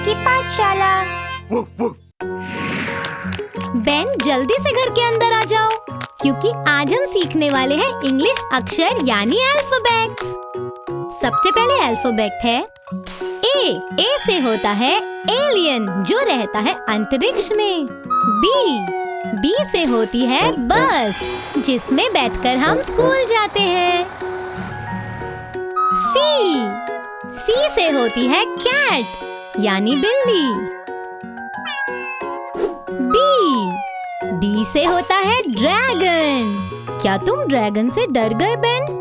की पाठशाला। बेन, जल्दी से घर के अंदर आ जाओ, क्योंकि आज हम सीखने वाले हैं इंग्लिश अक्षर यानी अल्फाबेट्स। सबसे पहले अल्फाबेट है ए से होता है एलियन, जो रहता है अंतरिक्ष में। बी से होती है बस, जिसमें बैठकर हम स्कूल जाते हैं। सी से होती है कैट यानी बिल्ली। डी से होता है ड्रैगन। क्या तुम ड्रैगन से डर गए बेन?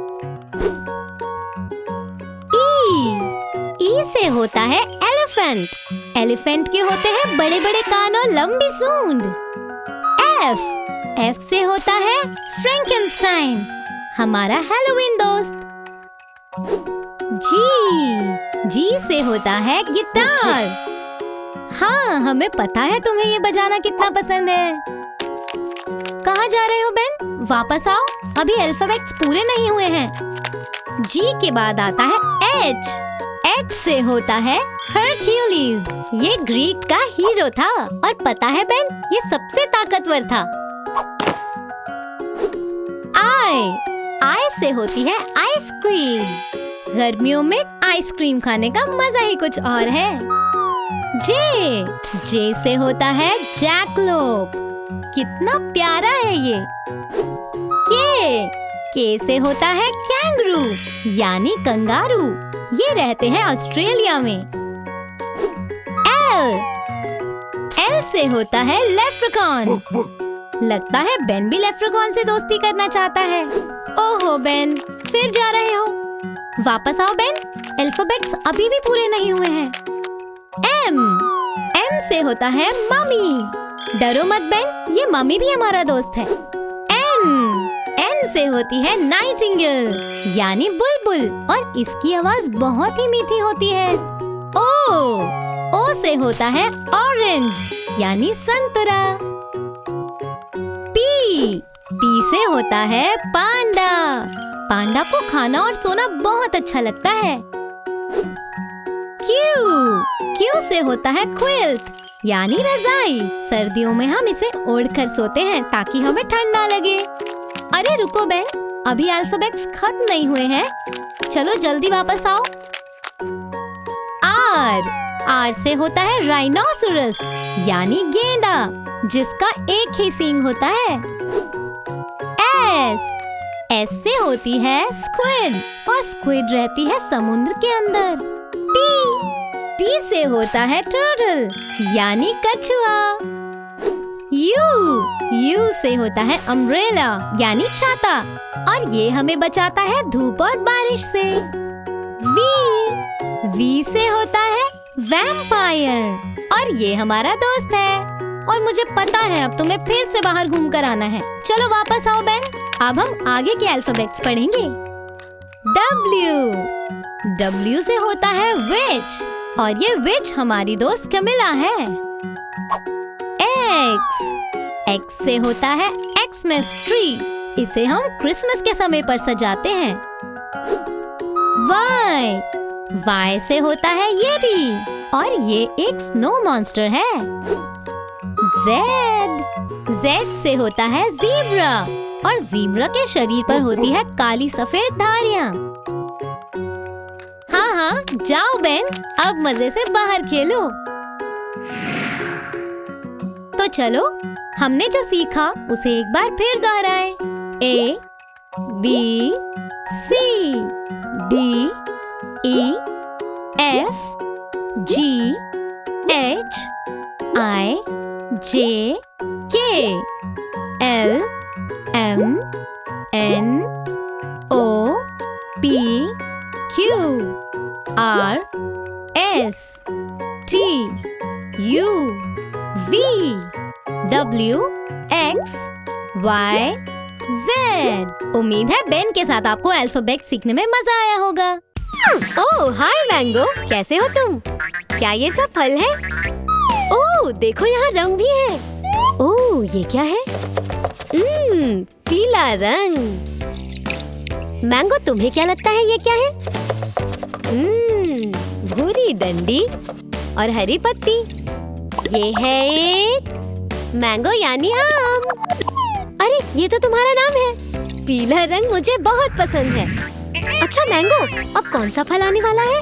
ई से होता है एलिफेंट। एलिफेंट के होते हैं बड़े बड़े कान और लंबी सूंड। एफ से होता है फ्रैंकेनस्टाइन, हमारा हैलोवीन दोस्त। जी से होता है गिटार। हाँ, हमें पता है तुम्हें ये बजाना कितना पसंद है। कहाँ जा रहे हो बेन? वापस आओ, अभी अल्फाबेट्स पूरे नहीं हुए हैं। जी के बाद आता है एच से होता है हरक्यूलिस। ये ग्रीक का हीरो था, और पता है बेन, ये सबसे ताकतवर था। आई से होती है आइसक्रीम। गर्मियों में आइसक्रीम खाने का मजा ही कुछ और है। जे से होता है जैकलोप। कितना प्यारा है ये। के से होता है कैंगरू यानी कंगारू। ये रहते हैं ऑस्ट्रेलिया में। एल से होता है लेप्रेकॉन। लगता है बेन भी लेप्रेकॉन से दोस्ती करना चाहता है। ओहो बेन, फिर जा रहे हो? वापस आओ बेन, अल्फाबेट्स अभी भी पूरे नहीं हुए हैं। एम से होता है मम्मी। डरो मत बेन, ये मम्मी भी हमारा दोस्त है। एन से होती है नाइटिंगेल यानी बुलबुल, और इसकी आवाज बहुत ही मीठी होती है। ओ से होता है ऑरेंज यानी संतरा। पी से होता है पांडा। पांडा को खाना और सोना बहुत अच्छा लगता है। क्यू से होता है क्विल्ट यानी रजाई। सर्दियों में हम इसे ओढ़कर सोते हैं ताकि हमें ठंड ना लगे। अरे रुको बेन, अभी अल्फाबेट्स खत्म नहीं हुए हैं, चलो जल्दी वापस आओ। आर से होता है राइनोसरस यानी गेंडा, जिसका एक ही सींग होता है। एस से होती है स्क्विड, और स्क्विड रहती है समुद्र के अंदर। टी से होता है टर्टल यानी कछुआ। यू से होता है अम्ब्रेला यानी छाता, और ये हमें बचाता है धूप और बारिश से। वी से होता है वैम्पायर, और ये हमारा दोस्त है। और मुझे पता है अब तुम्हें फिर से बाहर घूम कर आना है। चलो वापस आओ बेन, अब हम आगे के अल्फाबेट्स पढ़ेंगे। डब्ल्यू से होता है विच, और ये विच हमारी दोस्त कैमिला है। एक्स से होता है एक्समस ट्री, इसे हम क्रिसमस के समय पर सजाते हैं। वाई से होता है येटी, और ये एक स्नो मॉन्स्टर है। जेड से होता है ज़ीब्रा, और ज़ीब्रा के शरीर पर होती है काली सफेद धारियां। हाँ, जाओ बेन, अब मजे से बाहर खेलो। तो चलो, हमने जो सीखा उसे एक बार फिर दोहराएं। A B C D E F G H I J K L M N O P Q R S T U V W X Y Z। उम्मीद है बेन के साथ आपको अल्फाबेट सीखने में मजा आया होगा। ओह हाय मैंगो, कैसे हो तुम? क्या ये सब फल है? ओह देखो यहाँ रंग भी है। ओह ये क्या है? पीला रंग। मैंगो तुम्हें क्या लगता है ये क्या है? भूरी डंडी। और हरी पत्ती। ये है एक मैंगो यानी आम। अरे ये तो तुम्हारा नाम है। पीला रंग मुझे बहुत पसंद है। अच्छा मैंगो, अब कौन सा फल आने वाला है?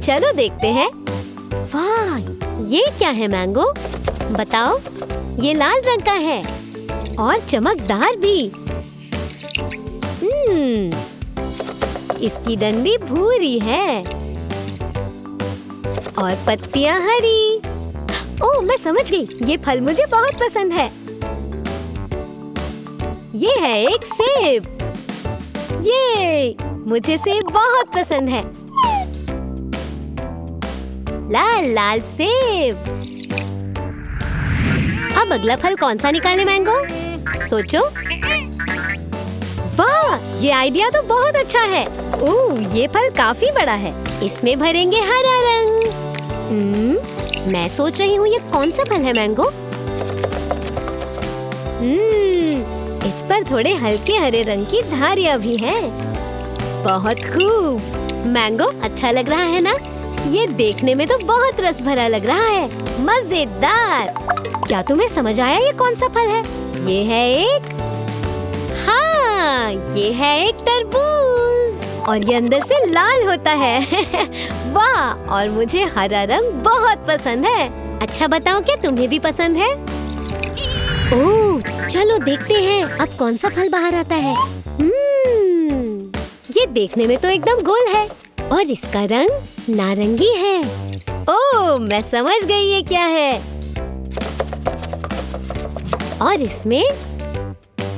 चलो देखते हैं। वाह, ये क्या है मैंगो? बताओ। ये लाल रंग का है और चमकदार भी। इसकी डंडी भूरी है और पत्तियां हरी। ओह, मैं समझ गई। ये फल मुझे बहुत पसंद है। ये है एक सेब। ये मुझे सेब बहुत पसंद है। लाल लाल सेब। अब अगला फल कौन सा निकाले मैंगो? सोचो। वाह, ये आइडिया तो बहुत अच्छा है। ओह, ये फल काफी बड़ा है। इसमें भरेंगे हरा रंग। मैं सोच रही हूँ ये कौन सा फल है मैंगो? इस पर थोड़े हल्के हरे रंग की धारियाँ भी हैं। बहुत खूब। मैंगो अच्छा लग रहा है ना? ये देखने में तो बहुत रस भरा लग रहा है। मजेदार। क्या तुम्हें समझ आया ये कौन सा फल है? ये है एक ये है एक तरबूज और ये अंदर से लाल होता है। वाह, और मुझे हरा रंग बहुत पसंद है। अच्छा बताओ, क्या तुम्हें भी पसंद है? ओह, चलो देखते हैं अब कौन सा फल बाहर आता है। ये देखने में तो एकदम गोल है और इसका रंग नारंगी है। ओह, मैं समझ गई ये क्या है। और इसमें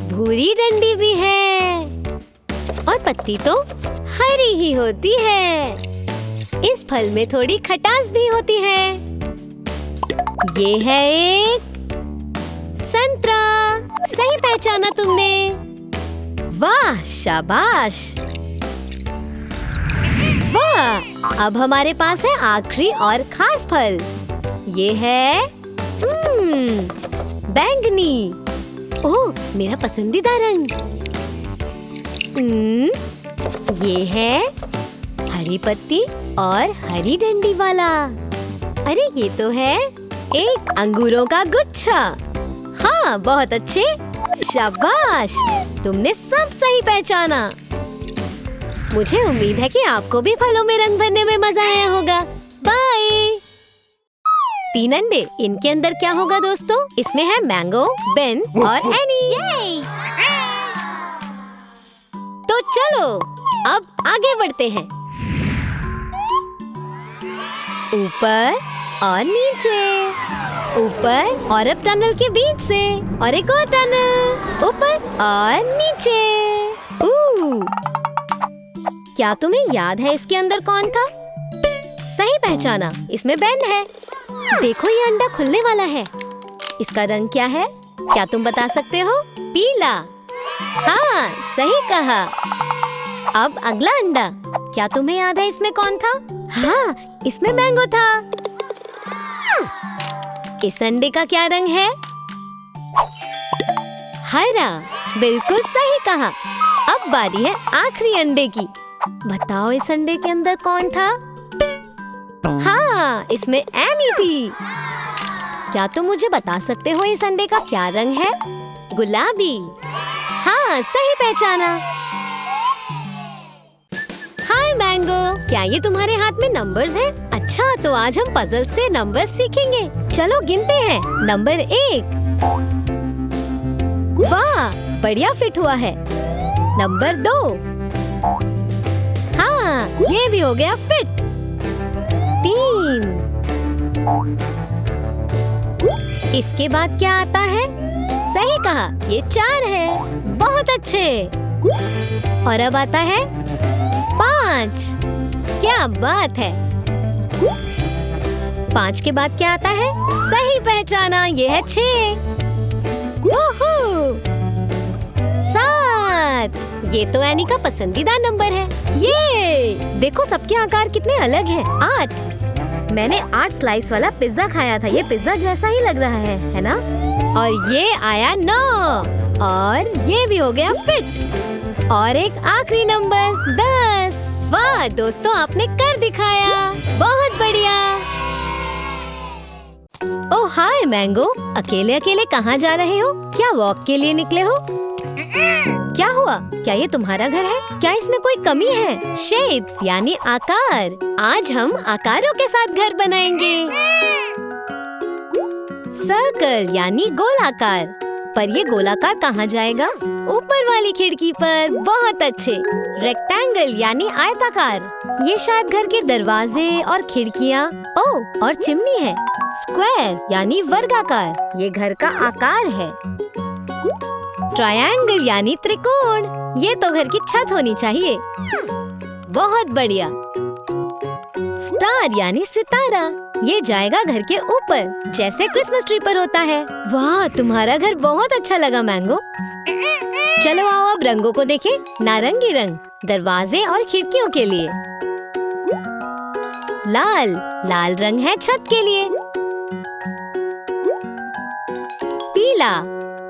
भूरी डंडी भी है और पत्ती तो हरी ही होती है। इस फल में थोड़ी खटास भी होती है। ये है एक संतरा। सही पहचाना तुमने। वाह, शाबाश। वाह, अब हमारे पास है आखिरी और खास फल। ये है बैंगनी। ओह, मेरा पसंदीदा रंग। ये है हरी पत्ती और हरी डंडी वाला। अरे ये तो है एक अंगूरों का गुच्छा। हाँ, बहुत अच्छे। शाबाश, तुमने सब सही पहचाना। मुझे उम्मीद है कि आपको भी फलों में रंग भरने में मजा आया होगा। बाय। 3 अंडे, इनके अंदर क्या होगा दोस्तों? इसमें है मैंगो, बेन और एनी। तो चलो अब आगे बढ़ते हैं। ऊपर और नीचे, ऊपर और अब टनल के बीच से और एक और टनल, ऊपर और नीचे। क्या तुम्हें याद है इसके अंदर कौन था? सही पहचाना, इसमें बेन है। देखो, ये अंडा खुलने वाला है। इसका रंग क्या है? क्या तुम बता सकते हो? पीला। हाँ, सही कहा। अब अगला अंडा, क्या तुम्हें याद है इसमें कौन था? हाँ, इसमें मैंगो था। इस अंडे का क्या रंग है? हरा। बिल्कुल सही कहा। अब बारी है आखिरी अंडे की। बताओ इस अंडे के अंदर कौन था? हाँ, इसमें एनी थी। क्या तुम मुझे बता सकते हो इस अंडे का क्या रंग है? गुलाबी। हाँ, सही पहचाना। हाय मैंगो, क्या ये तुम्हारे हाथ में नंबर्स हैं? अच्छा, तो आज हम पजल से नंबर्स सीखेंगे। चलो गिनते हैं। नंबर 1। वाह, बढ़िया फिट हुआ है। नंबर 2। हाँ, ये भी हो गया फिट। 3। इसके बाद क्या आता है? सही कहा, ये 4 है। बहुत अच्छे। और अब आता है 5। क्या बात है। 5 के बाद क्या आता है? सही पहचाना, ये है 6। ओहो, 7। ये तो एनी का पसंदीदा नंबर है। ये देखो, सबके आकार कितने अलग हैं। 8। मैंने 8 स्लाइस वाला पिज्जा खाया था। ये पिज्जा जैसा ही लग रहा है ना? और ये आया 9 और ये भी हो गया फिट। और एक आखिरी नंबर 10। वाह दोस्तों, आपने कर दिखाया, बहुत बढ़िया। ओह हाय मैंगो, अकेले अकेले कहाँ जा रहे हो? क्या वॉक के लिए निकले हो? क्या हुआ? क्या ये तुम्हारा घर है? क्या इसमें कोई कमी है? शेप्स यानी आकार। आज हम आकारों के साथ घर बनाएंगे। सर्कल यानी गोलाकार। पर ये गोलाकार कहाँ जाएगा? ऊपर वाली खिड़की पर। बहुत अच्छे। रेक्टेंगल यानी आयताकार। ये शायद घर के दरवाजे और खिड़कियाँ, ओह और चिमनी है। स्क्वायर यानी वर्गाकार। ये घर का आकार है। ट्रायंगल यानी त्रिकोण। ये तो घर की छत होनी चाहिए। बहुत बढ़िया। स्टार यानी सितारा। ये जाएगा घर के ऊपर, जैसे क्रिसमस ट्री पर होता है। वाह, तुम्हारा घर बहुत अच्छा लगा मैंगो। चलो आओ अब रंगों को देखें। नारंगी रंग दरवाजे और खिड़कियों के लिए। लाल रंग है छत के लिए।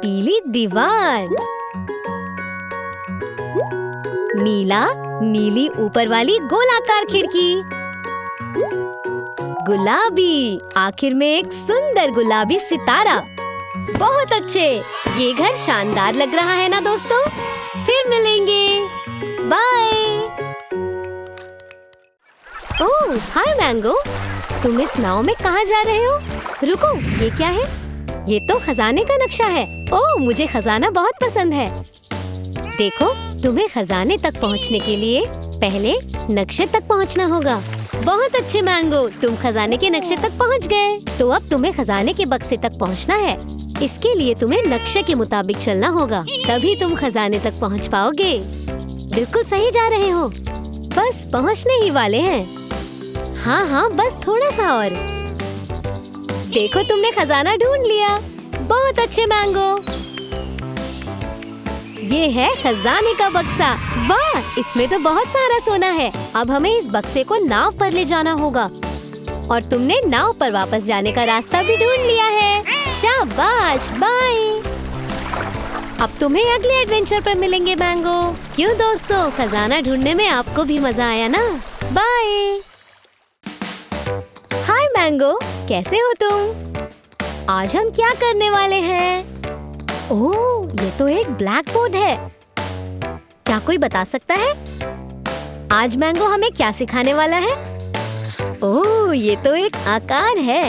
पीली दीवार। नीली ऊपर वाली गोलाकार खिड़की। गुलाबी, आखिर में एक सुंदर गुलाबी सितारा। बहुत अच्छे। ये घर शानदार लग रहा है ना दोस्तों? फिर मिलेंगे। बाय। ओह हाय मैंगो, तुम इस नाव में कहाँ जा रहे हो? रुको, ये क्या है? ये तो खजाने का नक्शा है। ओह, मुझे खजाना बहुत पसंद है। देखो, तुम्हें खजाने तक पहुँचने के लिए पहले नक्शे तक पहुँचना होगा। बहुत अच्छे मैंगो, तुम खजाने के नक्शे तक पहुँच गए। तो अब तुम्हें खजाने के बक्से तक पहुँचना है। इसके लिए तुम्हें नक्शे के मुताबिक चलना होगा, तभी तुम खजाने तक पहुँच पाओगे। बिल्कुल सही जा रहे हो, बस पहुँचने ही वाले हैं। हाँ, बस थोड़ा सा और। देखो, तुमने खजाना ढूंढ लिया। बहुत अच्छे मैंगो। ये है खजाने का बक्सा। वाह, इसमें तो बहुत सारा सोना है। अब हमें इस बक्से को नाव पर ले जाना होगा। और तुमने नाव पर वापस जाने का रास्ता भी ढूंढ लिया है। शाबाश, बाय। अब तुम्हें अगले एडवेंचर पर मिलेंगे मैंगो। क्यों दोस्तों, खजाना ढूंढने में आपको भी मजा आया ना? बाय। हाय मैंगो, कैसे हो तुम? आज हम क्या करने वाले हैं? ओह, ये तो एक ब्लैक बोर्ड है। क्या कोई बता सकता है आज मैंगो हमें क्या सिखाने वाला है? ओह, ये तो एक आकार है।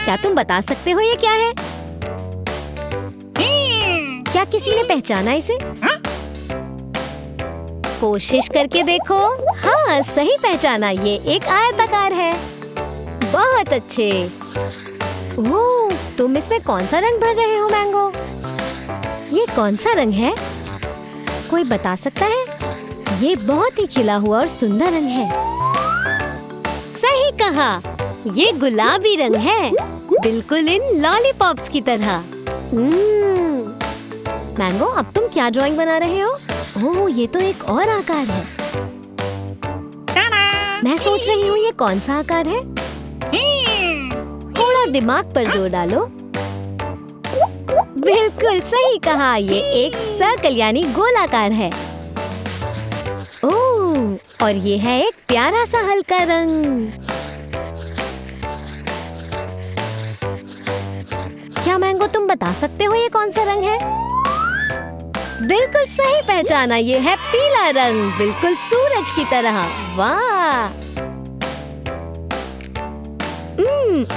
क्या तुम बता सकते हो ये क्या है? क्या किसी ने पहचाना इसे? कोशिश करके देखो। हाँ, सही पहचाना, ये एक आयताकार है। बहुत अच्छे। ओह, तुम इसमें कौन सा रंग भर रहे हो मैंगो? ये कौन सा रंग है? कोई बता सकता है? ये बहुत ही खिला हुआ और सुंदर रंग है। सही कहा, ये गुलाबी रंग है, बिल्कुल इन लॉलीपॉप्स की तरह। मैंगो, अब तुम क्या ड्राइंग बना रहे हो? ओह, ये तो एक और आकार है। मैं सोच रही हूँ ये कौन सा आकार है? थोड़ा दिमाग पर जोर डालो। बिल्कुल सही कहा, ये एक सर्कल यानी गोलाकार है। ओह, और ये है एक प्यारा सा हल्का रंग। क्या मैंगो, तुम बता सकते हो ये कौन सा रंग है? बिल्कुल सही पहचाना, ये है पीला रंग, बिल्कुल सूरज की तरह। वाह।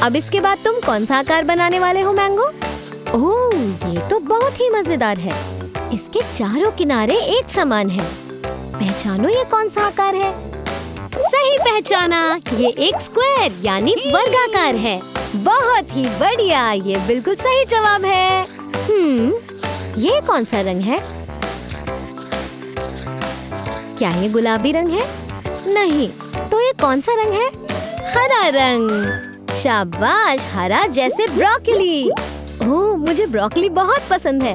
अब इसके बाद तुम कौन सा आकार बनाने वाले हो मैंगो? ओह, ये तो बहुत ही मजेदार है। इसके चारों किनारे एक समान है। पहचानो ये कौन सा आकार है? सही पहचाना, ये एक स्क्वायर यानी वर्गाकार है। बहुत ही बढ़िया, ये बिल्कुल सही जवाब है। ये कौन सा रंग है? क्या ये गुलाबी रंग है? नहीं, तो ये कौन सा रंग है? हरा रंग। शाबाश, हरा जैसे ब्रोकली। ओह, मुझे ब्रोकली बहुत पसंद है।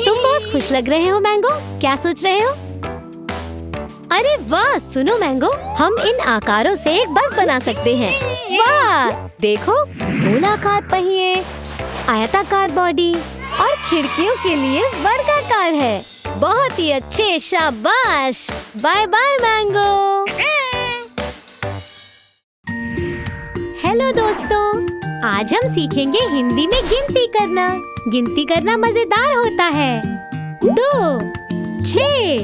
तुम बहुत खुश लग रहे हो मैंगो, क्या सोच रहे हो? अरे वाह, सुनो मैंगो, हम इन आकारों से एक बस बना सकते हैं। वाह, देखो, गोलाकार पहिए, आयताकार बॉडी और खिड़कियों के लिए वर्गाकार है। बहुत ही अच्छे, शाबाश। Bye bye mango. हेलो दोस्तों, आज हम सीखेंगे हिंदी में गिनती करना। गिनती करना मजेदार होता है। 2, 6,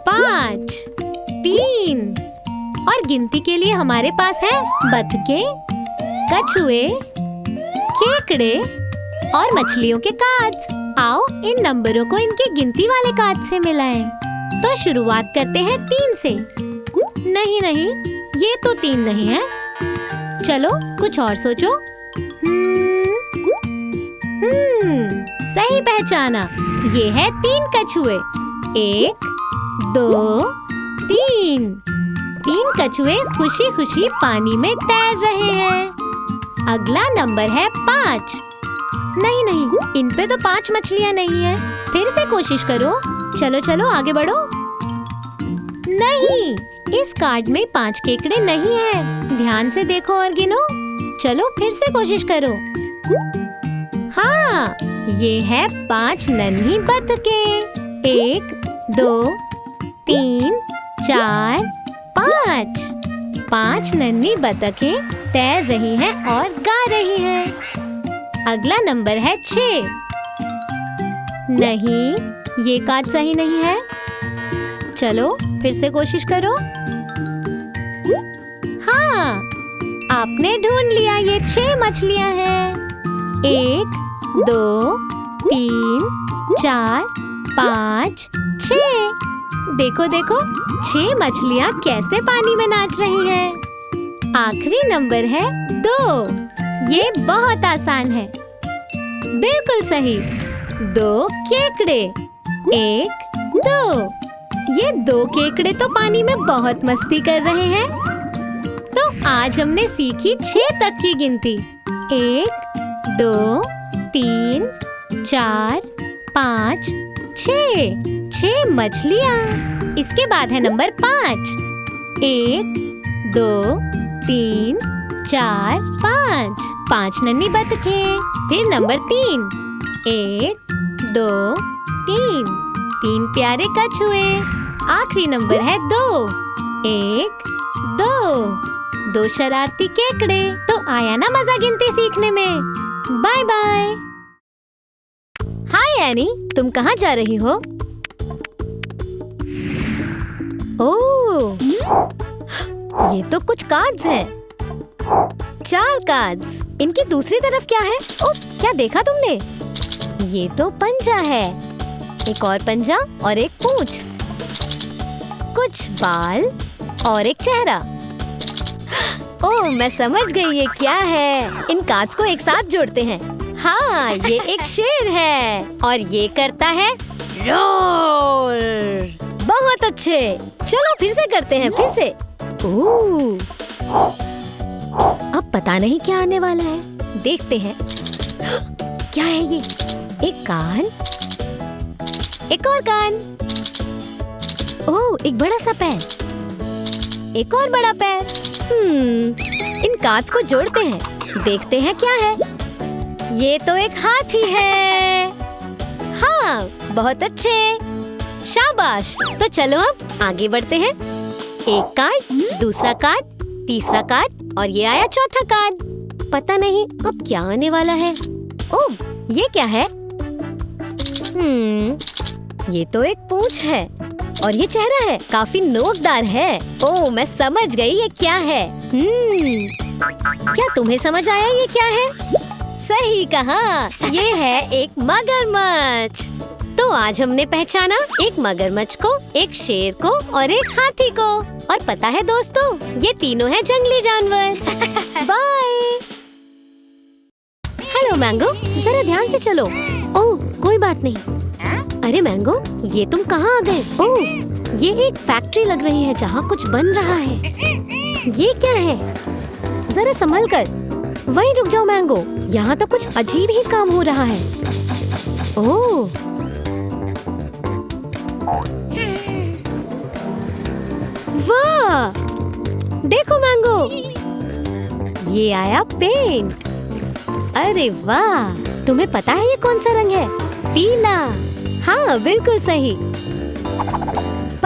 5, 3 और गिनती के लिए हमारे पास है बतखें, कछुए, केकड़े और मछलियों के कार्ड्स। आओ इन नंबरों को इनके गिनती वाले कार्ड से मिलाएं। तो शुरुआत करते हैं 3 से। नहीं, ये तो 3 नहीं है। चलो कुछ और सोचो। सही पहचाना, ये है 3 कछुए। 1, 2, 3। 3 कछुए खुशी खुशी पानी में तैर रहे हैं। अगला नंबर है 5। नहीं, इन पे तो 5 मछलियाँ नहीं है। फिर से कोशिश करो। चलो आगे बढ़ो। नहीं, इस कार्ड में 5 केकड़े नहीं है। ध्यान से देखो और गिनो। चलो फिर से कोशिश करो। हाँ, ये है 5 नन्ही बतखें। 1, 2, 3, 4, 5। 5 नन्ही बतखें तैर रही हैं और गा रही हैं। अगला नंबर है 6। नहीं, ये कार्ड सही नहीं है। चलो फिर से कोशिश करो। हाँ, आपने ढूंढ लिया, ये 6 मछलियाँ हैं। 1, 2, 3, 4, 5, 6। देखो 6 मछलियाँ कैसे पानी में नाच रही हैं। आखिरी नंबर है 2। ये बहुत आसान है। बिल्कुल सही, 2 केकड़े। 1, 2। ये 2 केकड़े तो पानी में बहुत मस्ती कर रहे हैं। तो आज हमने सीखी 6 तक की गिनती। 1, 2, 3, 4, 5, 6 मछलियाँ। इसके बाद है नंबर 5। 1, 2, 3, 4, 5 नन्ही बतखें। फिर नंबर 3। 1, 2, 3 प्यारे कछुए। आखिरी नंबर है 2। 1, 2 शरारती केकड़े। तो आया ना मजा गिनती सीखने में। Bye bye. हाय एनी, तुम कहाँ जा रही हो? ओह, ये तो कुछ कार्ड्स हैं। 4 कार्ड्स। इनकी दूसरी तरफ क्या है? ओह, क्या देखा तुमने? ये तो पंजा है। एक और पंजा और एक पूंछ, कुछ बाल और एक चेहरा। ओह, मैं समझ गई ये क्या है। इन कार्ड्स को एक साथ जोड़ते हैं। हाँ, ये एक शेर है और ये करता है रोर। बहुत अच्छे। चलो फिर से करते हैं, फिर से। अब पता नहीं क्या आने वाला है। देखते हैं। क्या है ये? एक कान, एक और कान। ओह, एक बड़ा सा पैर, एक और बड़ा पैर। इन कार्ड्स को जोड़ते हैं। देखते हैं क्या है। ये तो एक हाथी है। हाँ, बहुत अच्छे, शाबाश। तो चलो अब आगे बढ़ते हैं। एक कार्ड, दूसरा कार्ड, तीसरा कार्ड और ये आया चौथा कार्ड। पता नहीं अब क्या आने वाला है। ओह, ये क्या है? ये तो एक पूंछ है और ये चेहरा है, काफी नोकदार है। ओह, मैं समझ गई ये क्या है। क्या तुम्हें समझ आया ये क्या है? सही कहा, ये है एक मगरमच्छ। तो आज हमने पहचाना एक मगरमच्छ को, एक शेर को और एक हाथी को। और पता है दोस्तों, ये तीनों हैं जंगली जानवर। बाय। हेलो मैंगो, जरा ध्यान से चलो। ओह, कोई बात नहीं। अरे मैंगो, ये तुम कहाँ आ गए? ओह, ये एक फैक्ट्री लग रही है जहाँ कुछ बन रहा है। ये क्या है? जरा संभल कर। वहीं रुक जाओ मैंगो, यहाँ तो कुछ अजीब ही काम हो रहा है। ओह, वाह! देखो मैंगो, ये आया पेंट। अरे वाह! तुम्हें पता है ये कौन सा रंग है? पीला। हाँ, बिल्कुल सही।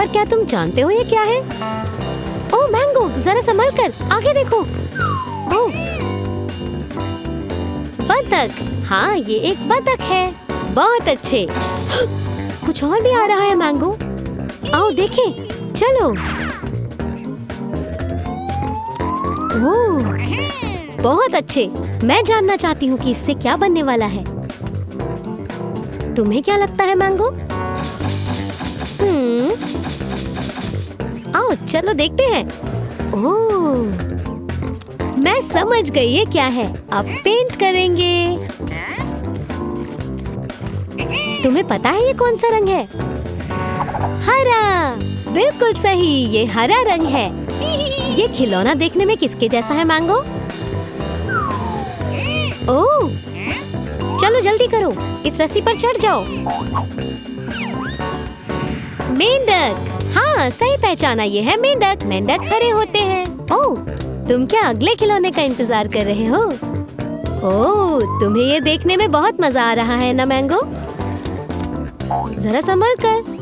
और क्या तुम जानते हो ये क्या है? ओह मैंगो, जरा संभल कर, आगे देखो। ओह, बतख। हाँ, ये एक बतख है। बहुत अच्छे। कुछ और भी आ रहा है मैंगो। आओ देखें, चलो। ओह, बहुत अच्छे। मैं जानना चाहती हूँ कि इससे क्या बनने वाला है। तुम्हें क्या लगता है मैंगो? आओ चलो देखते हैं। ओह, मैं समझ गई ये क्या है। अब पेंट करेंगे। तुम्हें पता है ये कौन सा रंग है? हरा। बिल्कुल सही, ये हरा रंग है। ये खिलौना देखने में किसके जैसा है मैंगो? ओह, चलो जल्दी करो, इस रस्सी पर चढ़ जाओ। मेंढक। हाँ, सही पहचाना, ये है मेंढक। मेंढक हरे होते हैं। ओह, तुम क्या अगले खिलौने का इंतजार कर रहे हो? ओह, तुम्हें ये देखने में बहुत मजा आ रहा है ना मैंगो? जरा संभल कर।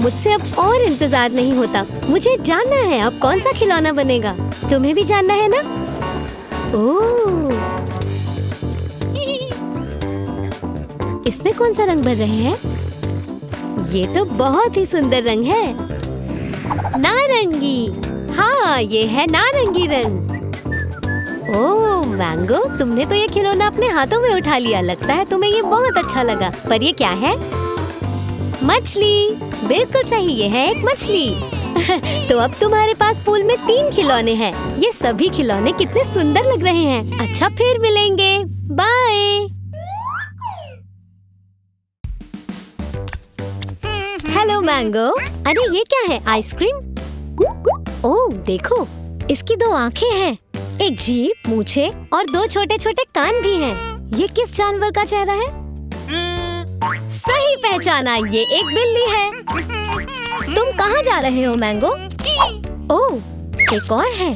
मुझसे अब और इंतजार नहीं होता। मुझे जानना है अब कौन सा खिलौना बनेगा। तुम्हें भी जानना है ना? ओह, इसमें कौन सा रंग भर रहे हैं? ये तो बहुत ही सुंदर रंग है, नारंगी। हाँ, ये है नारंगी रंग। ओह मैंगो, तुमने तो ये खिलौना अपने हाथों में उठा लिया। लगता है तुम्हें ये बहुत अच्छा लगा। पर ये क्या है? मछली। बिल्कुल सही, ये है एक मछली। तो अब तुम्हारे पास पूल में 3 खिलौने हैं। ये सभी खिलौने कितने सुंदर लग रहे हैं। अच्छा, फिर मिलेंगे। बाय। Hello mango. अरे ये क्या है? आइसक्रीम? ओह देखो, इसकी 2 आँखें हैं, एक जीभ, मूछें और 2 छोटे-छोटे कान भी हैं। ये किस जानवर का चेहरा है? सही पहचाना, ये एक बिल्ली है। तुम कहाँ जा रहे हो मैंगो? ओह, एक और है।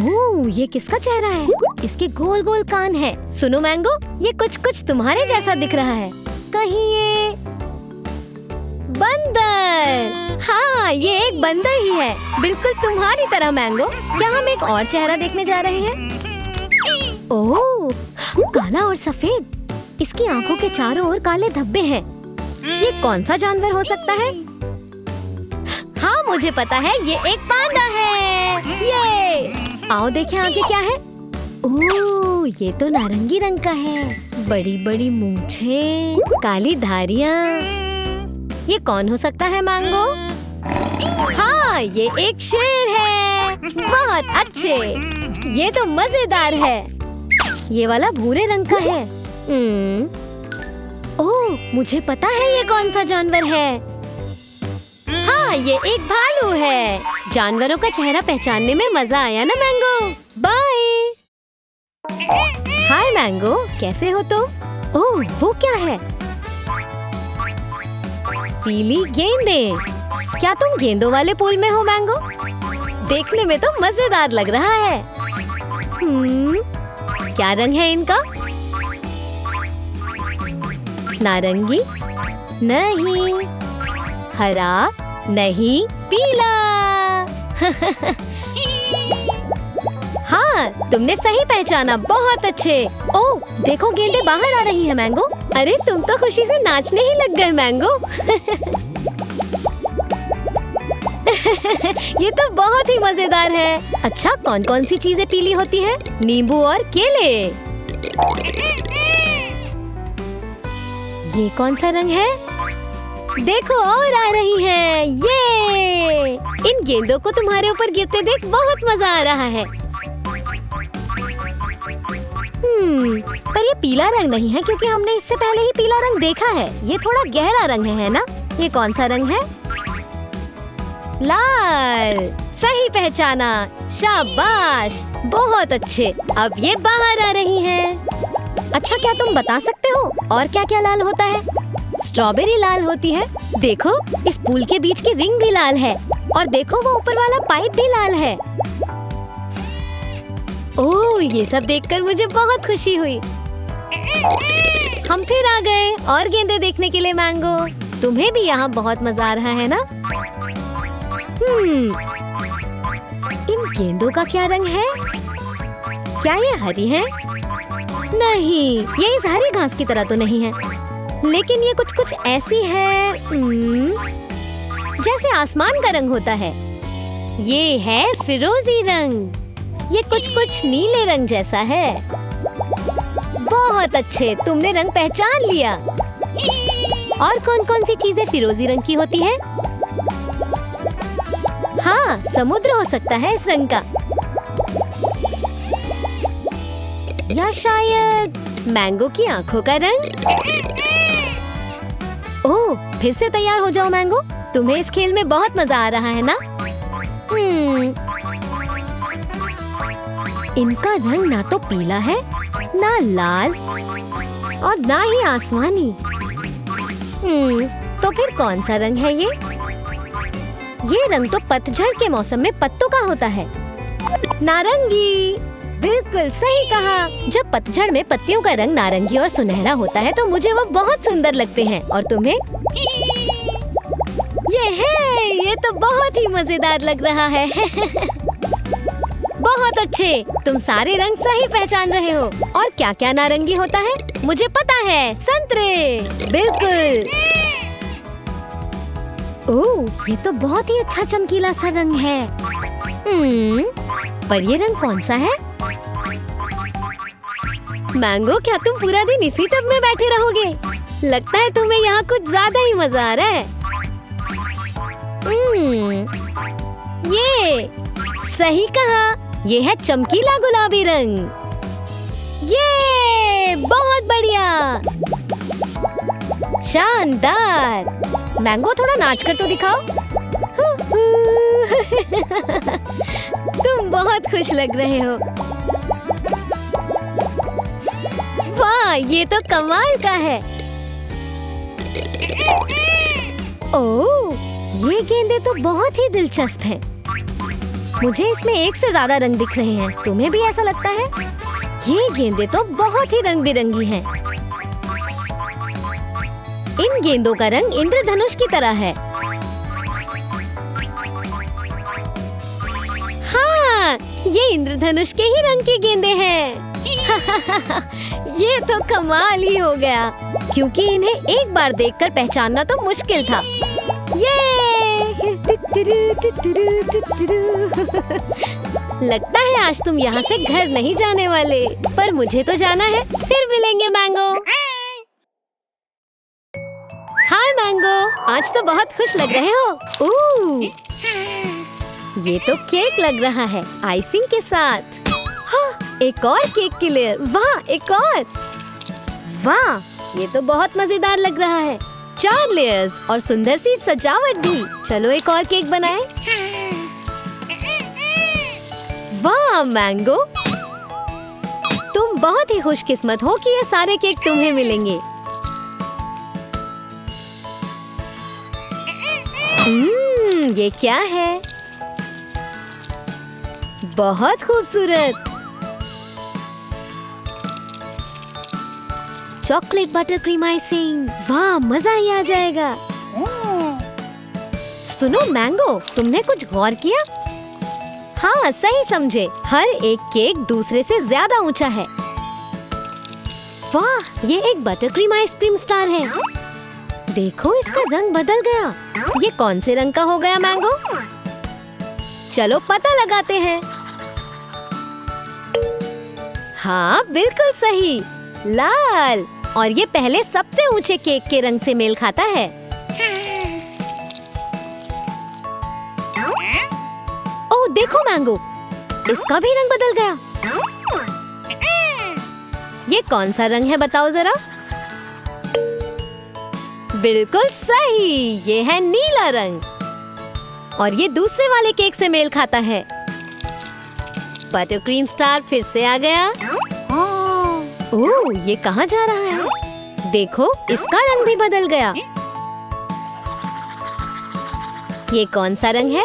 ओह, ये किसका चेहरा है? इसके गोल गोल कान हैं। सुनो मैंगो, ये कुछ तुम्हारे जैसा दिख रहा है। कहीं ये बंदर? हाँ, ये एक बंदर ही है, बिल्कुल तुम्हारी तरह मैंगो। क्या हम एक और चेहरा देखने जा रहे हैं? ओह, काला और सफेद। इसकी आंखों के चारों ओर काले धब्बे हैं। ये कौन सा जानवर हो सकता है? हाँ, मुझे पता है, ये एक पांडा है। ये आओ देखें आगे क्या है। ओह, ये तो नारंगी रंग का है। बड़ी बड़ी मूंछें, काली धारियाँ। ये कौन हो सकता है मैंगो? हाँ, ये एक शेर है। बहुत अच्छे, ये तो मजेदार है। ये वाला भूरे रंग का है। ओह, मुझे पता है ये कौन सा जानवर है। हाँ, ये एक भालू है। जानवरों का चेहरा पहचानने में मजा आया ना मैंगो? बाय। हाय मैंगो, कैसे हो तुम? ओह, वो क्या है? पीली गेंदें। क्या तुम गेंदों वाले पूल में हो मैंगो? देखने में तो मजेदार लग रहा है। क्या रंग है इनका? नारंगी नहीं, हरा नहीं, पीला। हाँ, तुमने सही पहचाना। बहुत अच्छे। ओह, देखो गेंदें बाहर आ रही हैं मैंगो। अरे तुम तो खुशी से नाचने ही लग गए मैंगो। ये तो बहुत ही मजेदार है। अच्छा, कौन कौन सी चीजें पीली होती हैं? नींबू और केले। ये कौन सा रंग है? देखो, और आ रही हैं। ये इन गेंदों को तुम्हारे ऊपर गिरते देख बहुत मजा आ रहा है। पर ये पीला रंग नहीं है, क्योंकि हमने इससे पहले ही पीला रंग देखा है। ये थोड़ा गहरा रंग है ना? ये कौन सा रंग है? लाल। सही पहचाना, शाबाश, बहुत अच्छे। अब ये बाहर आ रही हैं। अच्छा, क्या तुम बता सकते हो और क्या क्या लाल होता है? स्ट्रॉबेरी लाल होती है। देखो, इस पूल के बीच की रिंग भी लाल है। और देखो, वो ऊपर वाला पाइप भी लाल है। ओह, ये सब देखकर मुझे बहुत खुशी हुई। हम फिर आ गए और गेंदे देखने के लिए मैंगो। तुम्हें भी यहाँ बहुत मजा आ रहा है ना? इन गेंदों का क्या रंग है? क्या ये हरी है? नहीं, ये इस हरी घास की तरह तो नहीं है, लेकिन ये कुछ कुछ ऐसी है जैसे आसमान का रंग होता है। ये है फिरोजी रंग। ये कुछ कुछ नीले रंग जैसा है। बहुत अच्छे, तुमने रंग पहचान लिया। और कौन कौन सी चीजें फिरोजी रंग की होती हैं? हाँ, समुद्र हो सकता है इस रंग का, या शायद मैंगो की आंखों का रंग। ओह, फिर से तैयार हो जाओ मैंगो, तुम्हें इस खेल में बहुत मजा आ रहा है ना? इनका रंग ना तो पीला है, ना लाल, और ना ही आसमानी। तो फिर कौन सा रंग है ये? ये रंग तो पतझड़ के मौसम में पत्तों का होता है। नारंगी, बिल्कुल सही कहा। जब पतझड़ में पत्तियों का रंग नारंगी और सुनहरा होता है तो मुझे वो बहुत सुंदर लगते हैं। और तुम्हें? ये तो बहुत ही मजेदार लग रहा है। बहुत अच्छे, तुम सारे रंग सही पहचान रहे हो। और क्या क्या नारंगी होता है? मुझे पता है, संतरे। बिल्कुल। ओह, ये तो बहुत ही अच्छा चमकीला सा रंग है। पर ये रंग कौन सा है? मैंगो, क्या तुम पूरा दिन इसी टब में बैठे रहोगे? लगता है तुम्हें यहाँ कुछ ज्यादा ही मजा आ रहा है। ये सही कहा, ये है चमकीला गुलाबी रंग। ये बहुत बढ़िया, शानदार। मैंगो, थोड़ा नाच कर तो दिखाओ। तुम बहुत खुश लग रहे हो। वाह, ये तो कमाल का है। ओह, ये गेंदें तो बहुत ही दिलचस्प हैं। मुझे इसमें एक से ज्यादा रंग दिख रहे हैं। तुम्हें भी ऐसा लगता है? ये गेंदें तो बहुत ही रंग बिरंगी हैं। इन गेंदों का रंग इंद्रधनुष की तरह है। हाँ, ये इंद्रधनुष के ही रंग की गेंदें हैं। ये तो कमाल ही हो गया, क्योंकि इन्हें एक बार देखकर पहचानना तो मुश्किल था। लगता है आज तुम यहाँ से घर नहीं जाने वाले, पर मुझे तो जाना है। फिर मिलेंगे मैंगो। हाय मैंगो, आज तो बहुत खुश लग रहे हो। ये तो केक लग रहा है, आइसिंग के साथ। हाँ, एक और केक की लेयर। वाह, एक और। वाह, ये तो बहुत मजेदार लग रहा है। 4 लेयर्स और सुंदर सी सजावट भी। चलो एक और केक बनाएं। वाह मैंगो, तुम बहुत ही खुशकिस्मत हो कि ये सारे केक तुम्हें मिलेंगे। ये क्या है? बहुत खूबसूरत। Chocolate butter cream icing. वाह, मजा ही आ जाएगा। सुनो मैंगो, तुमने कुछ गौर किया? हाँ, सही समझे। हर एक केक दूसरे से ज्यादा ऊंचा है। वाह, ये एक बटर क्रीम आइसक्रीम स्टार है। देखो, इसका रंग बदल गया। ये कौन से रंग का हो गया मैंगो? चलो पता लगाते हैं। हाँ, बिल्कुल सही, लाल। और ये पहले सबसे ऊंचे केक के रंग से मेल खाता है। ओह, देखो मैंगो, इसका भी रंग बदल गया। ये कौन सा रंग है बताओ जरा? बिल्कुल सही, ये है नीला रंग। और ये दूसरे वाले केक से मेल खाता है। बटर क्रीम स्टार फिर से आ गया। ओह, ये कहाँ जा रहा है? देखो, इसका रंग भी बदल गया। ये कौन सा रंग है?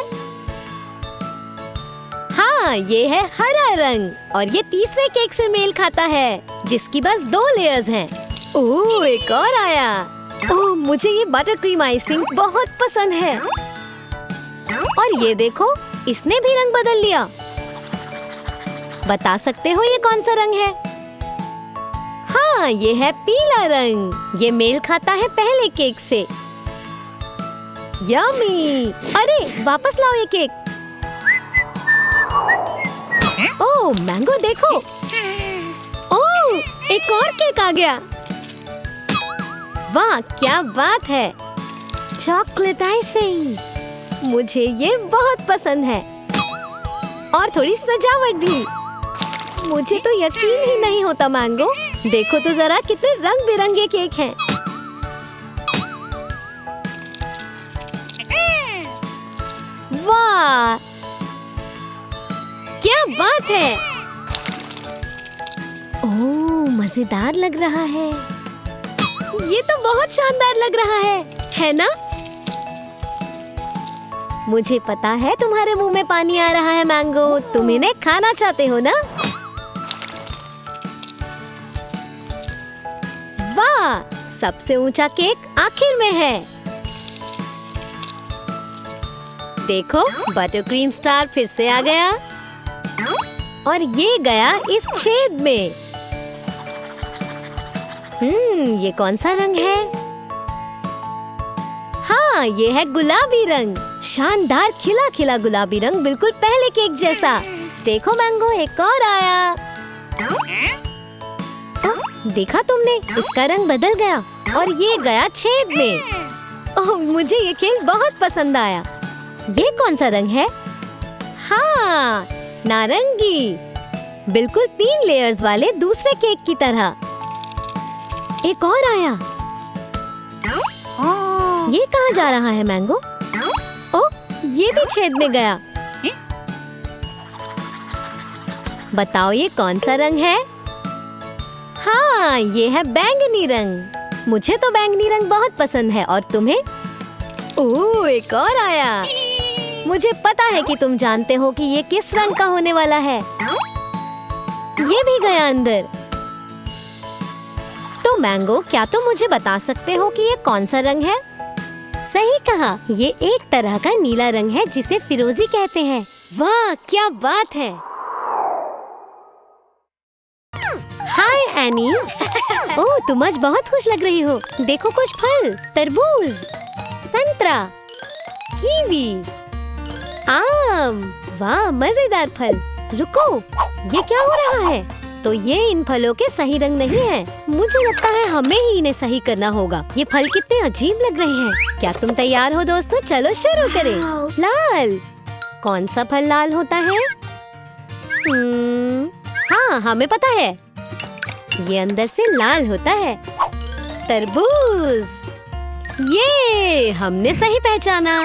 हाँ, ये है हरा रंग। और ये तीसरे केक से मेल खाता है, जिसकी बस 2 लेयर्स हैं। ओह, एक और आया। ओह, मुझे ये बटर क्रीम आइसिंग बहुत पसंद है। और ये देखो, इसने भी रंग बदल लिया। बता सकते हो ये कौन सा रंग है? हाँ, ये है पीला रंग। ये मेल खाता है पहले केक से। यम्मी! अरे, वापस लाओ ये केक। ओह, मैंगो देखो। ओह, एक और केक आ गया। वाह, क्या बात है। चॉकलेट आइसिंग, मुझे ये बहुत पसंद है। और थोड़ी सजावट भी। मुझे तो यकीन ही नहीं होता मैंगो, देखो तो जरा कितने रंग बिरंगे केक हैं। वाह, क्या बात है। ओह, मजेदार लग रहा है। ये तो बहुत शानदार लग रहा है ना? मुझे पता है तुम्हारे मुंह में पानी आ रहा है मैंगो, तुम इन्हें खाना चाहते हो ना? वाह, सबसे ऊंचा केक आखिर में है। देखो, बटर क्रीम स्टार फिर से आ गया और ये गया इस छेद में। ये कौन सा रंग है? हाँ, ये है गुलाबी रंग। शानदार खिला खिला गुलाबी रंग, बिल्कुल पहले केक जैसा। देखो मैंगो, एक और आया। देखा तुमने, इसका रंग बदल गया और ये गया छेद में। ओह, मुझे ये खेल बहुत पसंद आया। ये कौन सा रंग है? हाँ, नारंगी। बिल्कुल 3 लेयर्स वाले दूसरे केक की तरह। एक और आया। ये कहाँ जा रहा है मैंगो? ओह, ये भी छेद में गया। बताओ ये कौन सा रंग है? हाँ, ये है बैंगनी रंग। मुझे तो बैंगनी रंग बहुत पसंद है, और तुम्हें? ओह, एक और आया। मुझे पता है कि तुम जानते हो कि ये किस रंग का होने वाला है। ये भी गया अंदर। तो मैंगो, क्या तुम मुझे बता सकते हो कि ये कौन सा रंग है? सही कहा, ये एक तरह का नीला रंग है जिसे फिरोजी कहते हैं। वाह, क्या बात है। हाय एनी। ओह, तुम आज बहुत खुश लग रही हो। देखो कुछ फल, तरबूज, संतरा, कीवी, आम। वाह, मजेदार फल। रुको, ये क्या हो रहा है? तो ये इन फलों के सही रंग नहीं है। मुझे लगता है हमें ही इन्हें सही करना होगा। ये फल कितने अजीब लग रहे हैं। क्या तुम तैयार हो दोस्तों? चलो शुरू करें। लाल। कौन सा फल लाल होता है? हाँ, हमें पता है। ये अंदर से लाल होता है। तरबूज। ये हमने सही पहचाना।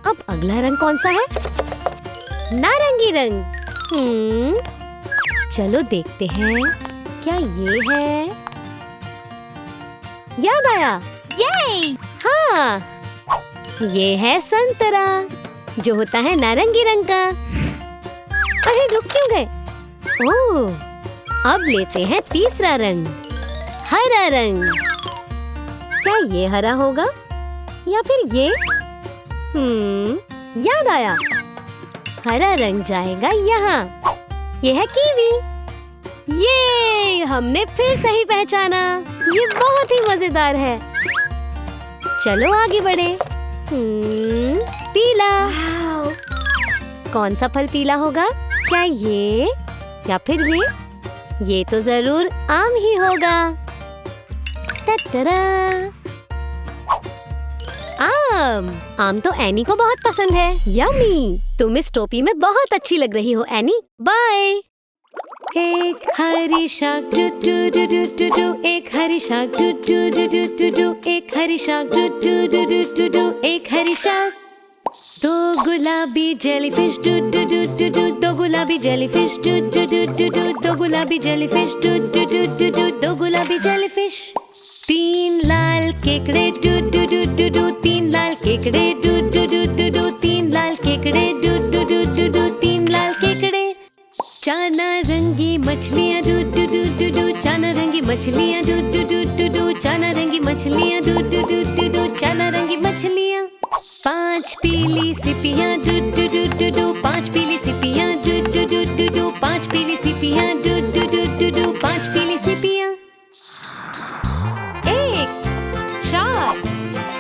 अब अगला रंग कौन सा है? नारंगी रंग। चलो देखते हैं, क्या ये है? याद आया। ये हाँ, ये है संतरा, जो होता है नारंगी रंग का। अरे, रुक क्यों गए? ओह, अब लेते हैं तीसरा रंग, हरा रंग। क्या ये हरा होगा या फिर ये? याद आया, हरा रंग जाएगा यहाँ। ये है कीवी। ये हमने फिर सही पहचाना। ये बहुत ही मजेदार है। चलो आगे बढ़े। पीला। कौन सा फल पीला होगा? क्या ये या फिर ये? ये तो जरूर आम ही होगा। आम तो एनी को बहुत पसंद है। यम्मी! तुम इस टोपी में बहुत अच्छी लग रही हो एनी। बाय। एक हरी शाक डू डू डू डू डू डू, एक हरी शाक डू डू डू डू डू डू, एक हरी शाक डू डू डू डू डू डू, एक हरी शाक। दो गुलाबी जेलीफिश डू डू डू डू डू, दो गुलाबी जेलीफिश डू डू डू डू डू, दो गुलाबी जेलीफिश डू डू डू डू डू, दो गुलाबी जेलीफिश। तीन लाल केकड़े डू डू डू डू डू, तीन लाल केकड़े डू डू डू डू डू, तीन लाल केकड़े डू डू डू डू डू, तीन लाल केकड़े। चाना रंगी मछलियाँ डू डू डू डू डू, चाना रंगी मछलियाँ डू डू डू डू डू, चाना 5 पीली सिपियाँ डू डू डू डू डू, 5 पीली सिपियाँ डू डू डू डू डू, 5 पीली सिपियाँ डू डू डू डू डू, 5 पीली सिपियाँ। 1 शार्क,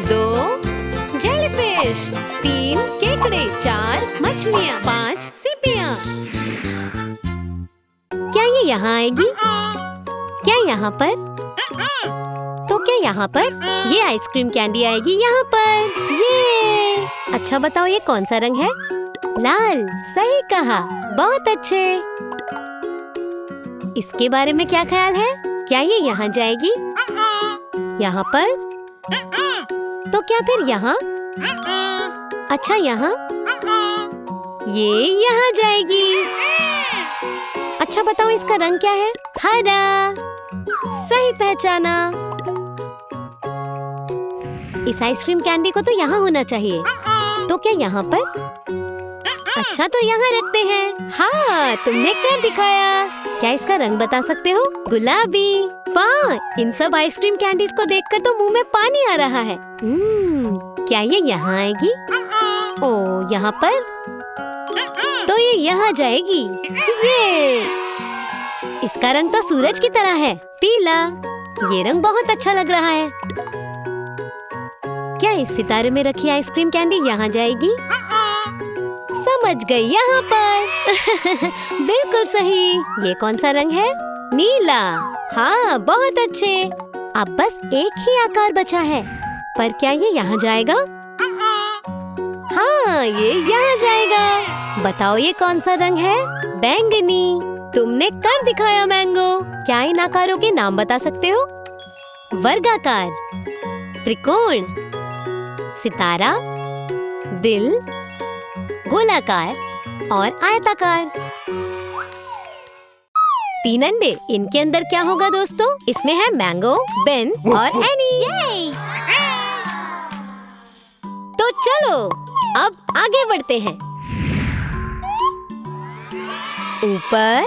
2 जेलीफिश, 3 केकड़े, 4 मछलियाँ, 5 सिपियाँ। क्या ये यहाँ आएगी? क्या यहाँ पर? तो क्या यहाँ पर? ये आइसक्रीम कैंडी आएगी यहाँ पर। ये अच्छा बताओ, ये कौन सा रंग है? लाल, सही कहा, बहुत अच्छे। इसके बारे में क्या ख्याल है? क्या ये यहाँ जाएगी? यहाँ पर? तो क्या फिर यहाँ? अच्छा यहाँ? ये यहाँ जाएगी। अच्छा बताओ, इसका रंग क्या है? हरा, सही पहचाना। इस आइसक्रीम कैंडी को तो यहाँ होना चाहिए। तो क्या यहाँ पर? अच्छा तो यहाँ रखते हैं। हाँ, तुमने कर दिखाया। क्या इसका रंग बता सकते हो? गुलाबी। वाह, इन सब आइसक्रीम कैंडीज को देखकर तो मुंह में पानी आ रहा है। क्या ये यहाँ आएगी? ओ, यहाँ पर? तो ये यहाँ जाएगी। ये इसका रंग तो सूरज की तरह है, पीला। ये रंग बहुत अच्छा लग रहा है। क्या इस सितारे में रखी आइसक्रीम कैंडी यहाँ जाएगी? समझ गई, यहाँ पर। बिल्कुल सही। ये कौन सा रंग है? नीला। हाँ, बहुत अच्छे। अब बस एक ही आकार बचा है, पर क्या ये यहाँ जाएगा? हाँ, ये यहाँ जाएगा। बताओ ये कौन सा रंग है? बैंगनी। तुमने कर दिखाया मैंगो। क्या इन आकारों के नाम बता सकते हो? वर्गाकार, त्रिकोण, सितारा, दिल, गोलाकार और आयताकार। 3 अंडे। इनके अंदर क्या होगा दोस्तों? इसमें है मैंगो, बेन और एनी। तो चलो अब आगे बढ़ते हैं। ऊपर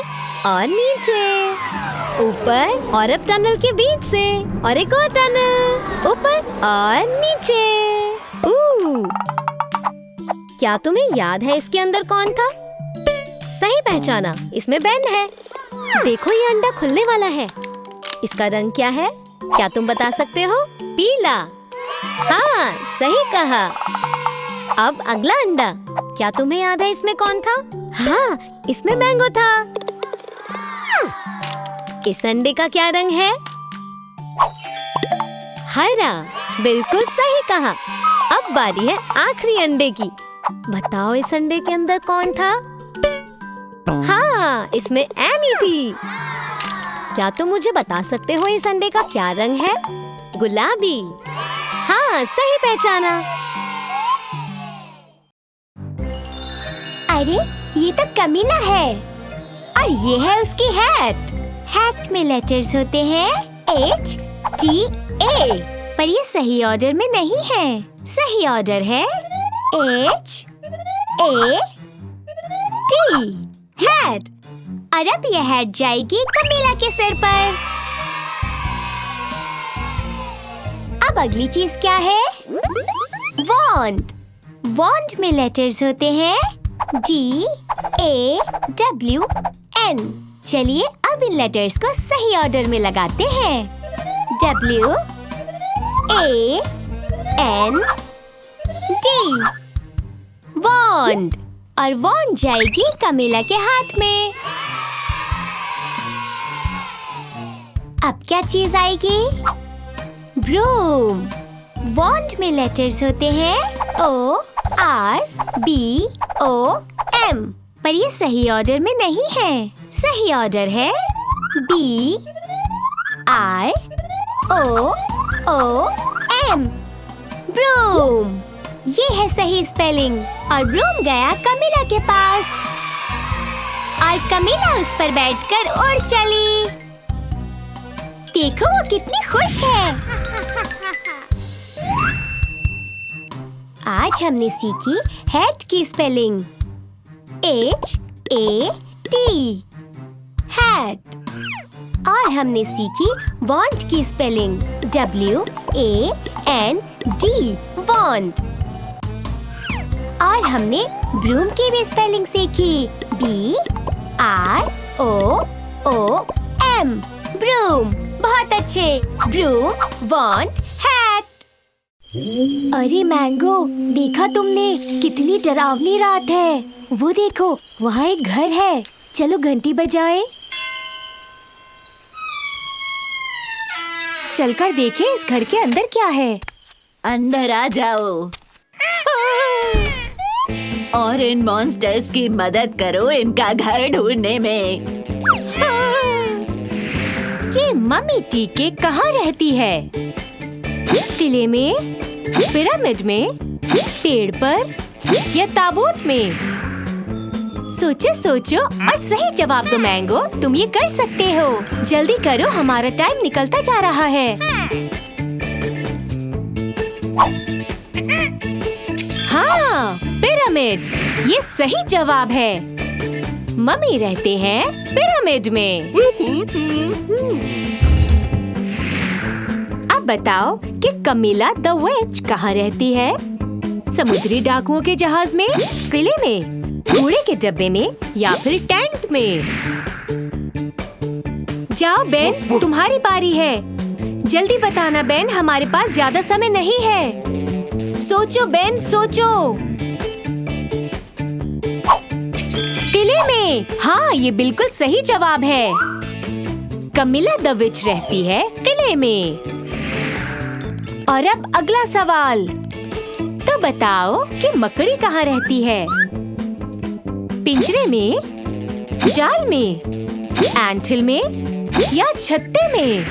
और नीचे, ऊपर और अब टनल के बीच से, और एक और टनल, ऊपर और नीचे। क्या तुम्हें याद है इसके अंदर कौन था? सही पहचाना, इसमें बेन है। देखो ये अंडा खुलने वाला है। इसका रंग क्या है? क्या तुम बता सकते हो? पीला। हाँ, सही कहा। अब अगला अंडा। क्या तुम्हें याद है इसमें कौन था? हाँ, इसमें मैंगो था। इस अंडे का क्या रंग है? हरा। बिल्कुल सही कहा। अब बारी है आखिरी अंडे की। बताओ इस अंडे के अंदर कौन था? हाँ, इसमें एनी थी। क्या तुम मुझे बता सकते हो इस अंडे का क्या रंग है? गुलाबी। हाँ, सही पहचाना। अरे, ये तो कमीला है और ये है उसकी हैट। हैट में लेटर्स होते हैं HTA, पर ये सही ऑर्डर में नहीं है। सही ऑर्डर है HAT, हैट। और अब यह हैट जाएगी कमीला के सिर पर। अब अगली चीज क्या है? वॉन्ड। वॉन्ड में लेटर्स होते हैं DAWN। चलिए अब इन लेटर्स को सही ऑर्डर में लगाते हैं। WAND, वॉन्ड। और वॉन्ड जाएगी कमीला के हाथ में। अब क्या चीज आएगी? ब्रूम। वॉन्ड में लेटर्स होते हैं ORBOM, पर ये सही ऑर्डर में नहीं है। सही ऑर्डर है BROOM, ब्रूम। ये है सही स्पेलिंग। और ब्रूम गया कमीला के पास और कमीला उस पर बैठकर उड़ चली। देखो वो कितनी खुश है। आज हमने सीखी हैट की स्पेलिंग HAT, हैट। और हमने सीखी वॉन्ट की स्पेलिंग WAND, वॉन्ट। और हमने ब्रूम की भी स्पेलिंग सीखी। BROOM, broom. बहुत अच्छे। Broom want hat. अरे मैंगो, देखा तुमने कितनी डरावनी रात है। वो देखो, वहाँ एक घर है। चलो घंटी बजाए। चलकर देखें इस घर के अंदर क्या है। अंदर आ जाओ और इन मॉन्स्टर्स की मदद करो इनका घर ढूंढने में। ये मम्मी टीके कहाँ रहती है? किले में, पिरामिड में, पेड़ पर या ताबूत में? सोचो सोचो और सही जवाब दो मैंगो। तुम ये कर सकते हो। जल्दी करो, हमारा टाइम निकलता जा रहा है। हाँ, पिरामिड। ये सही जवाब है। मम्मी रहते हैं पिरामिड में। अब बताओ कि कमीला द विच कहाँ रहती है? समुद्री डाकुओं के जहाज में, किले में, कूड़े के डब्बे में या फिर टेंट में? जाओ बेन, तुम्हारी बारी है। जल्दी बताना बेन, हमारे पास ज्यादा समय नहीं है। सोचो बेन, सोचो। किले में। हाँ, ये बिल्कुल सही जवाब है। कमीला द विच रहती है किले में। और अब अगला सवाल। तो बताओ कि मकड़ी कहाँ रहती है? पिंजरे में, जाल में, एंटहिल में या छत्ते में?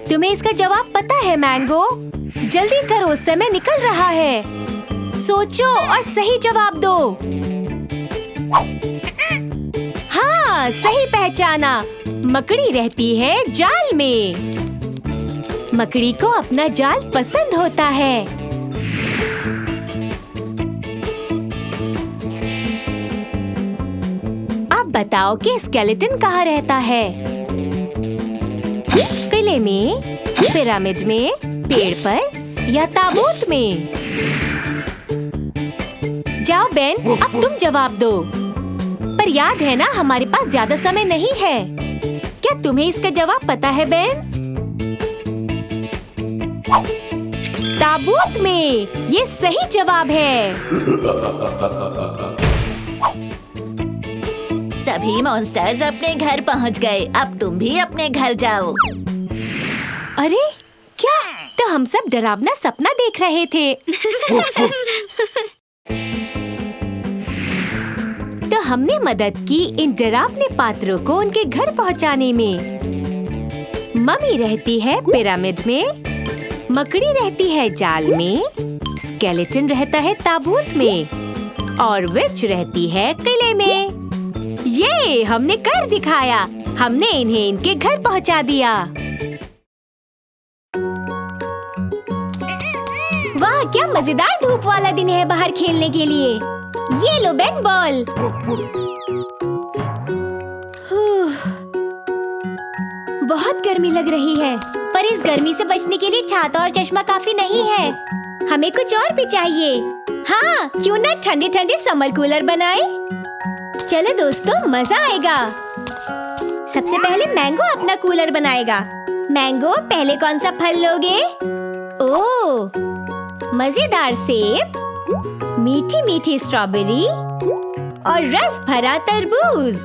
तुम्हें इसका जवाब पता है मैंगो? जल्दी करो, समय निकल रहा है। सोचो और सही जवाब दो। हाँ, सही पहचाना। मकड़ी रहती है जाल में। मकड़ी को अपना जाल पसंद होता है। अब बताओ कि स्केलेटन कहाँ रहता है? किले में, पिरामिड में, पेड़ पर या ताबूत में? जाओ बेन, अब तुम जवाब दो। पर याद है ना, हमारे पास ज्यादा समय नहीं है। क्या तुम्हें इसका जवाब पता है बेन? ताबूत में। ये सही जवाब है। सभी मॉन्स्टर्स अपने घर पहुंच गए। अब तुम भी अपने घर जाओ। अरे क्या? तो हम सब डरावना सपना देख रहे थे। तो हमने मदद की इन डरावने पात्रों को उनके घर पहुंचाने में। मम्मी रहती है पिरामिड में, मकड़ी रहती है जाल में, स्केलेटन रहता है ताबूत में और विच रहती है किले में। ये हमने कर दिखाया। हमने इन्हें इनके घर पहुंचा दिया। वाह, क्या मजेदार धूप वाला दिन है बाहर खेलने के लिए। ये लो बेन बॉल। बहुत गर्मी लग रही है, पर इस गर्मी से बचने के लिए छाता और चश्मा काफी नहीं है। हमें कुछ और भी चाहिए। हाँ, क्यों ना ठंडे ठंडे समर कूलर बनाए। चलो दोस्तों, मजा आएगा। सबसे पहले मैंगो अपना कूलर बनाएगा। मैंगो, पहले कौन सा फल लोगे? ओह, मजेदार सेब, मीठी मीठी स्ट्रॉबेरी और रस भरा तरबूज।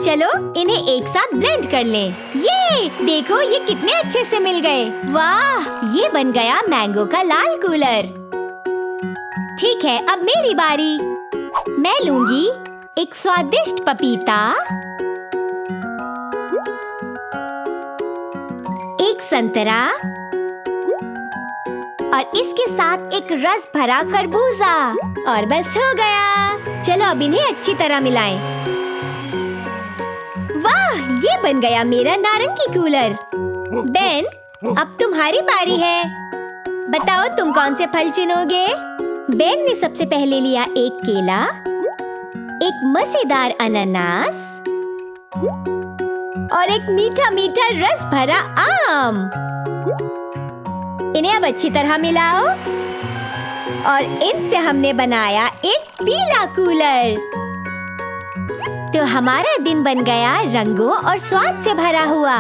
चलो इन्हें एक साथ ब्लेंड कर लें। ये देखो, ये कितने अच्छे से मिल गए। वाह, ये बन गया मैंगो का लाल कूलर। ठीक है, अब मेरी बारी। मैं लूंगी एक स्वादिष्ट पपीता, एक संतरा और इसके साथ एक रस भरा खरबूजा। और बस हो गया। चलो अब इन्हें अच्छी तरह मिलाएं। वाह, ये बन गया मेरा नारंगी कूलर। बेन, अब तुम्हारी बारी है। बताओ तुम कौन से फल चुनोगे? बेन ने सबसे पहले लिया एक केला, एक मजेदार अनानास और एक मीठा मीठा रस भरा आम। इन्हें अब अच्छी तरह मिलाओ। और इनसे हमने बनाया एक पीला कूलर। तो हमारा दिन बन गया रंगों और स्वाद से भरा हुआ।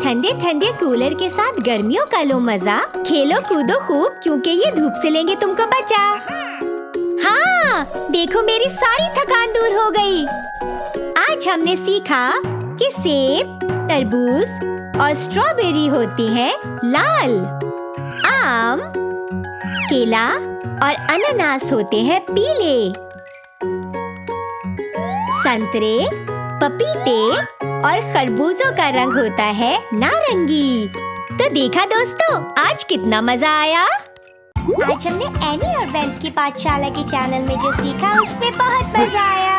ठंडे ठंडे कूलर के साथ गर्मियों का लो मजा। खेलो कूदो खूब क्योंकि ये धूप से लेंगे तुमको बचा। हाँ, देखो मेरी सारी थकान दूर हो गई। आज हमने सीखा कि सेब, तरबूज और स्ट्रॉबेरी होती हैं लाल, आम, केला और अनानास होते हैं पीले, संतरे, पपीते और खरबूजों का रंग होता है नारंगी। तो देखा दोस्तों, आज कितना मजा आया। आज हमने एनी और बेन की पाठशाला के चैनल में जो सीखा उसमें बहुत मजा आया।